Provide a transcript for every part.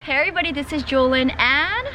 Hey everybody, this is Jewelyn and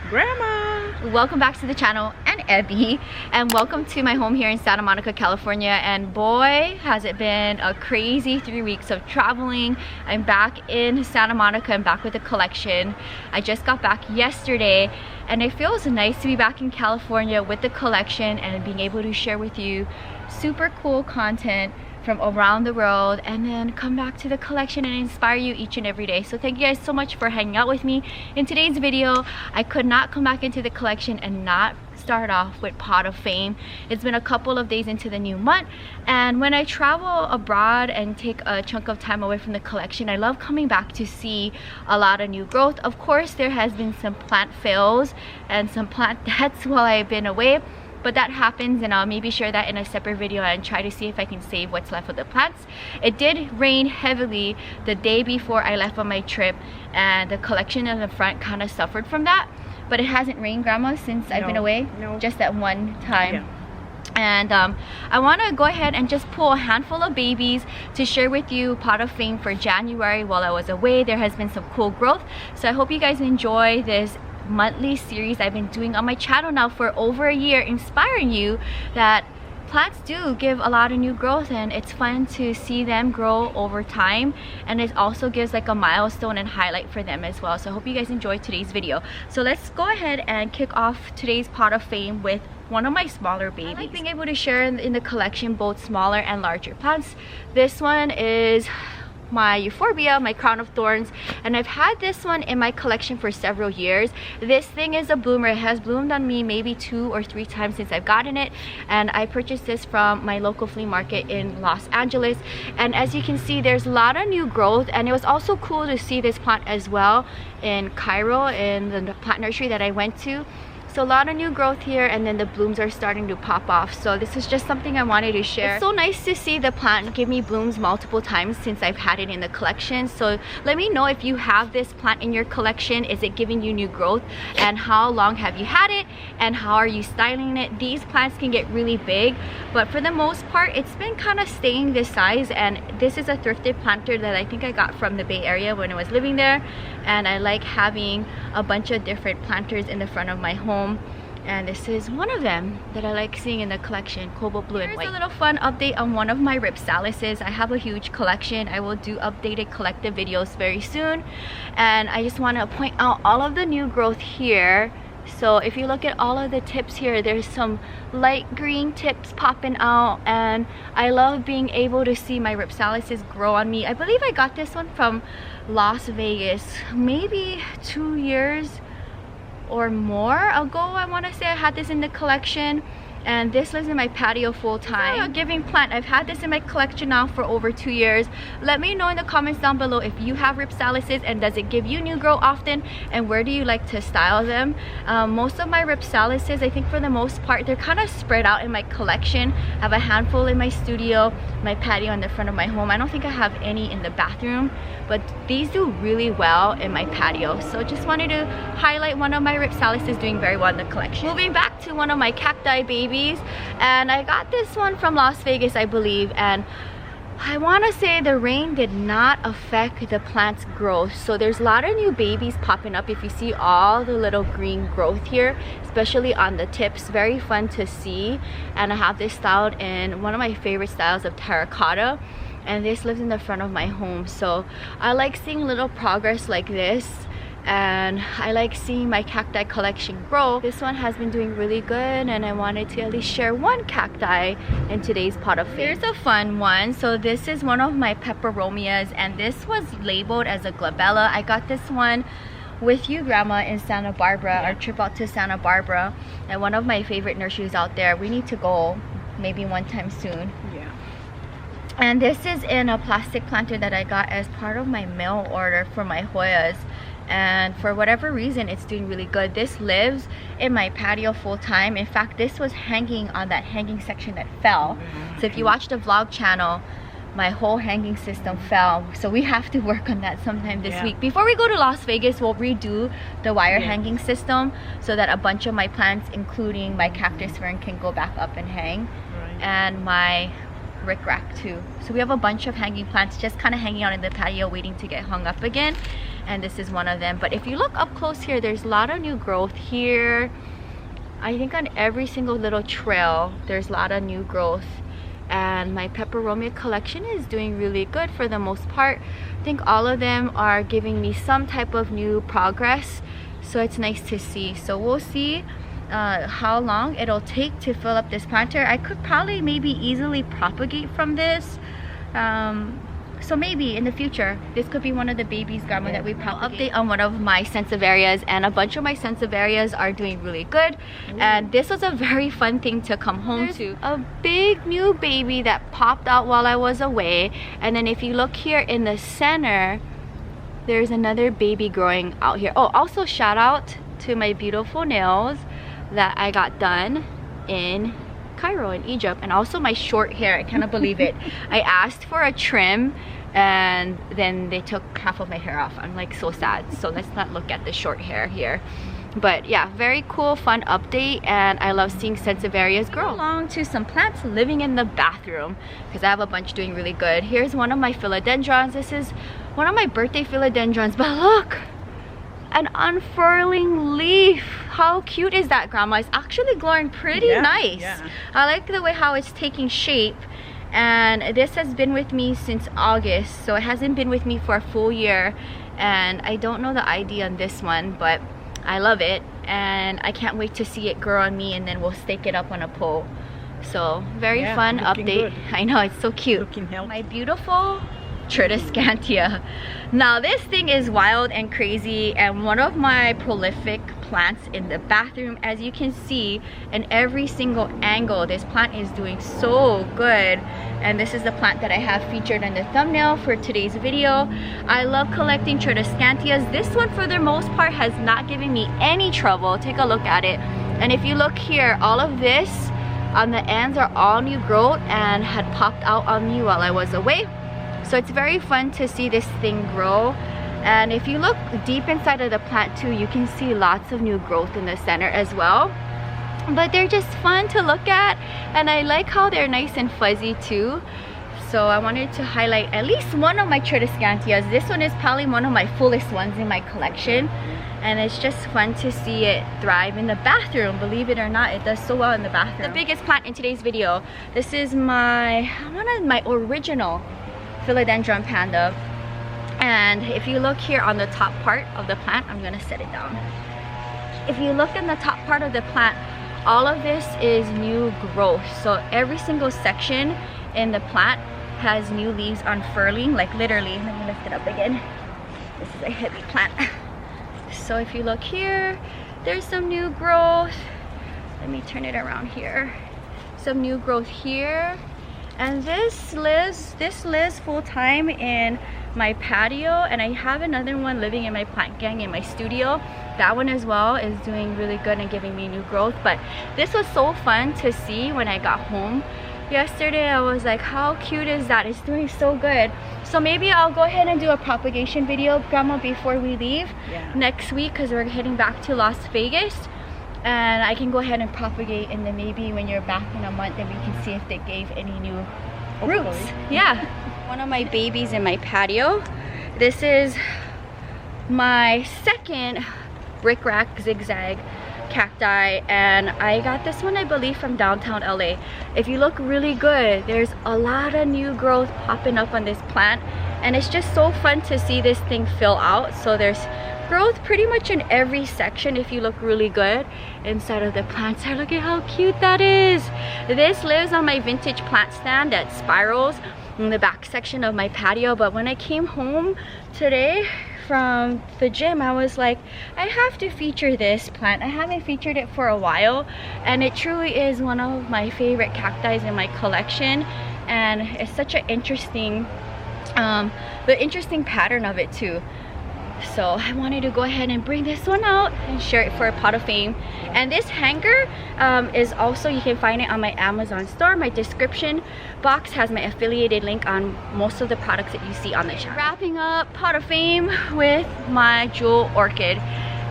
Grandma. Welcome back to the channel, and Evie, and welcome to my home here in Santa Monica, California. And boy, has it been a crazy 3 weeks of traveling. I'm back in Santa Monica. I'm back with a collection. I just got back yesterday, and it feels nice to be back in California with the collection and being able to share with you super cool content from around the world, and then come back to the collection and inspire you each and every day. So thank you guys so much for hanging out with me. In today's video, I could not come back into the collection and not start off with Pot of Fame. It's been a couple of days into the new month, and when I travel abroad and take a chunk of time away from the collection, I love coming back to see a lot of new growth. Of course, there has been some plant fails and some plant deaths while I've been away, but that happens, and I'll maybe share that in a separate video and try to see if I can save what's left of the plants. It did rain heavily the day before I left on my trip, and the collection in the front kind of suffered from that, but it hasn't rained, Grandma, since I've been away. Just that one time. And I want to go ahead and just pull a handful of babies to share with you Pot of Fame for January while I was away. There has been some cool growth, so I hope you guys enjoy this monthly series I've been doing on my channel now for over a year, inspiring you that plants do give a lot of new growth, and it's fun to see them grow over time, and it also gives like a milestone and highlight for them as well. So I hope you guys enjoyed today's video. So let's go ahead and kick off today's Pot of Fame with one of my smaller babies. I like being able to share in the collection both smaller and larger plants. This one is my euphorbia, my crown of thorns, and I've had this one in my collection for several years. This thing is a bloomer. It has bloomed on me maybe 2 or 3 times since I've gotten it, and I purchased this from my local flea market in Los Angeles. And as you can see, there's a lot of new growth, and it was also cool to see this plant as well in Cairo in the plant nursery that I went to. So a lot of new growth here, and then the blooms are starting to pop off. So this is just something I wanted to share. It's so nice to see the plant give me blooms multiple times since I've had it in the collection. So let me know if you have this plant in your collection. Is it giving you new growth, and how long have you had it, and how are you styling it? These plants can get really big, but for the most part it's been kind of staying this size. And this is a thrifted planter that I think I got from the Bay Area when I was living there, and I like having a bunch of different planters in the front of my home. And this is one of them that I like seeing in the collection, cobalt blue and white. Here's a little fun update on one of my Repotts Alices. I have a huge collection. I will do updated collective videos very soon, and I just want to point out all of the new growth here. So if you look at all of the tips here, there's some light green tips popping out, and I love being able to see my Repotts Alices grow on me. I believe I got this one from Las Vegas maybe 2 years or more ago. I want to say I had this in the collection, and this lives in my patio full time. It's a giving plant. I've had this in my collection now for over 2 years. Let me know in the comments down below if you have Repotts Alices, and does it give you new growth often, and where do you like to style them? Most of my Repotts Alices, I think for the most part, they're kind of spread out in my collection. I have a handful in my studio, my patio, in the front of my home. I don't think I have any in the bathroom, but these do really well in my patio. So just wanted to highlight one of my Repotts Alices doing very well in the collection. Moving back to one of my cacti babies, and I got this one from Las Vegas, I believe, and I want to say the rain did not affect the plant's growth. So there's a lot of new babies popping up. If you see all the little green growth here, especially on the tips, very fun to see. And I have this styled in one of my favorite styles of terracotta, and this lives in the front of my home. So I like seeing little progress like this, and I like seeing my cacti collection grow. This one has been doing really good, and I wanted to at least share one cacti in today's Pot of Fame. Here's a fun one. So this is one of my Peperomias, and this was labeled as a glabella. I got this one with you, Grandma, in Santa Barbara, our trip out to Santa Barbara, and one of my favorite nurseries out there. We need to go maybe one time soon. And this is in a plastic planter that I got as part of my mail order for my Hoyas, and for whatever reason it's doing really good. This lives in my patio full time. In fact, this was hanging on that hanging section that fell. So if you watch the vlog channel, my whole hanging system fell, so we have to work on that sometime this week. Before we go to Las Vegas, we'll redo the wire hanging system so that a bunch of my plants, including my cactus fern, can go back up and hang, and my rickrack too. So we have a bunch of hanging plants just kind of hanging out in the patio waiting to get hung up again. and this is one of them. But if you look up close here, there's a lot of new growth here. I think on every single little trail there's a lot of new growth, and my Peperomia collection is doing really good for the most part. I think all of them are giving me some type of new progress, so it's nice to see. So we'll see how long it'll take to fill up this planter. I could probably maybe easily propagate from this, so maybe in the future this could be one of the babies, Grandma, that we propagate. Update on one of my sansevieras, and a bunch of my sansevieras are doing really good. And this was a very fun thing to come home to. A big new baby that popped out while I was away, and then if you look here in the center, there's another baby growing out here. Oh, also shout out to my beautiful nails that I got done in Cairo in Egypt, and also my short hair. I cannot believe it. I asked for a trim and then they took half of my hair off. I'm like so sad. So let's not look at the short hair here. But yeah, very cool, fun update, and I love seeing sansevieras grow. Along to some plants living in the bathroom, because I have a bunch doing really good. Here's one of my philodendrons. This is one of my birthday philodendrons, but look, an unfurling leaf. How cute is that, Grandma? It's actually glowing pretty nice. Yeah. I like the way how it's taking shape, and this has been with me since August, so it hasn't been with me for a full year, and I don't know the ID on this one, but I love it, and I can't wait to see it grow on me, and then we'll stake it up on a pole. So very fun update. Good. I know, it's so cute. Looking healthy. My beautiful Tridescantia. Now this thing is wild and crazy, and one of my prolific plants in the bathroom. As you can see, in every single angle, this plant is doing so good, and this is the plant that I have featured in the thumbnail for today's video. I love collecting Tridescantias. This one for the most part has not given me any trouble. Take a look at it, and if you look here, all of this on the ends are all new growth and had popped out on me while I was away. So it's very fun to see this thing grow. And if you look deep inside of the plant too, you can see lots of new growth in the center as well. But they're just fun to look at, and I like how they're nice and fuzzy too. So I wanted to highlight at least one of my Tridescantias. This one is probably one of my fullest ones in my collection, and it's just fun to see it thrive in the bathroom. Believe it or not, it does so well in the bathroom. The biggest plant in today's video, this is one of my original Philodendron Panda, and if you look here on the top part of the plant, I'm gonna set it down. If you look in the top part of the plant, all of this is new growth. So every single section in the plant has new leaves unfurling, like literally. Let me lift it up again. This is a heavy plant. So if you look here, there's some new growth. Let me turn it around here. Some new growth here. And this lives full-time in my patio, and I have another one living in my plant gang in my studio. That one as well is doing really good and giving me new growth. But this was so fun to see when I got home yesterday. I was like, how cute is that? It's doing so good. So maybe I'll go ahead and do a propagation video, Grandma, before we leave next week, because we're heading back to Las Vegas. And I can go ahead and propagate, and then maybe when you're back in a month, then we can see if they gave any new roots. Yeah. One of my babies in my patio. This is my second brick rack zigzag cacti, and I got this one, I believe, from downtown LA. If you look really good, there's a lot of new growth popping up on this plant, and it's just so fun to see this thing fill out. So there's growth pretty much in every section if you look really good inside of the plant. So look at how cute that is. This lives on my vintage plant stand that spirals in the back section of my patio. But when I came home today from the gym, I was like, I have to feature this plant. I haven't featured it for a while, and it truly is one of my favorite cacti in my collection, and it's such an interesting the interesting pattern of it too. So I wanted to go ahead and bring this one out and share it for a pot of fame. And this hanger is also, you can find it on my Amazon store. My description box has my affiliated link on most of the products that you see on the channel. Wrapping up pot of fame with my jewel orchid.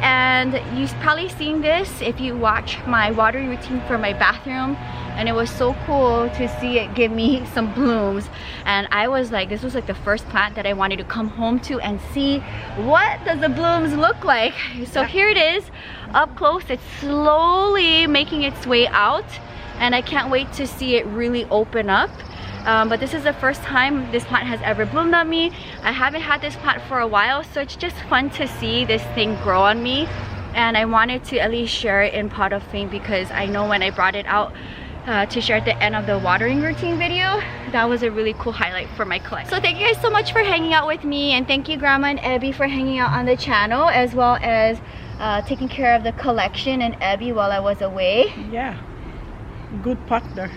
And you've probably seen this if you watch my water routine for my bathroom. and it was so cool to see it give me some blooms. And I was like, this was like the first plant that I wanted to come home to and see what does the blooms look like. So here it is up close. It's slowly making its way out, and I can't wait to see it really open up. But this is the first time this plant has ever bloomed on me. I haven't had this plant for a while, so it's just fun to see this thing grow on me. And I wanted to at least share it in Pot of Fame, because I know when I brought it out to share at the end of the watering routine video, that was a really cool highlight for my collection. So thank you guys so much for hanging out with me, and thank you Grandma and Abby for hanging out on the channel, as well as taking care of the collection and Abby while I was away. Yeah, good partner.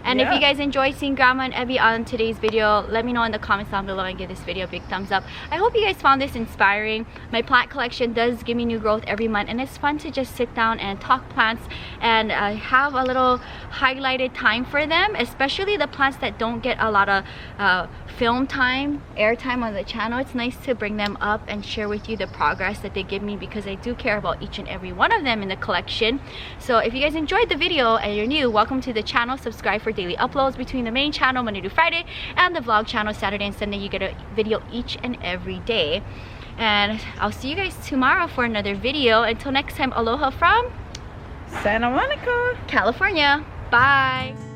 And if you guys enjoyed seeing Grandma and Abby on today's video, let me know in the comments down below and give this video a big thumbs up. I hope you guys found this inspiring. My plant collection does give me new growth every month, and it's fun to just sit down and talk plants and have a little highlighted time for them, especially the plants that don't get a lot of film time, airtime on the channel. It's nice to bring them up and share with you the progress that they give me, because I do care about each and every one of them in the collection. So if you guys enjoyed the video and you're new, welcome to the channel. Subscribe for daily uploads between the main channel Monday to Friday and the vlog channel Saturday and Sunday. You get a video each and every day. And I'll see you guys tomorrow for another video. Until next time, aloha from Santa Monica, California. Bye.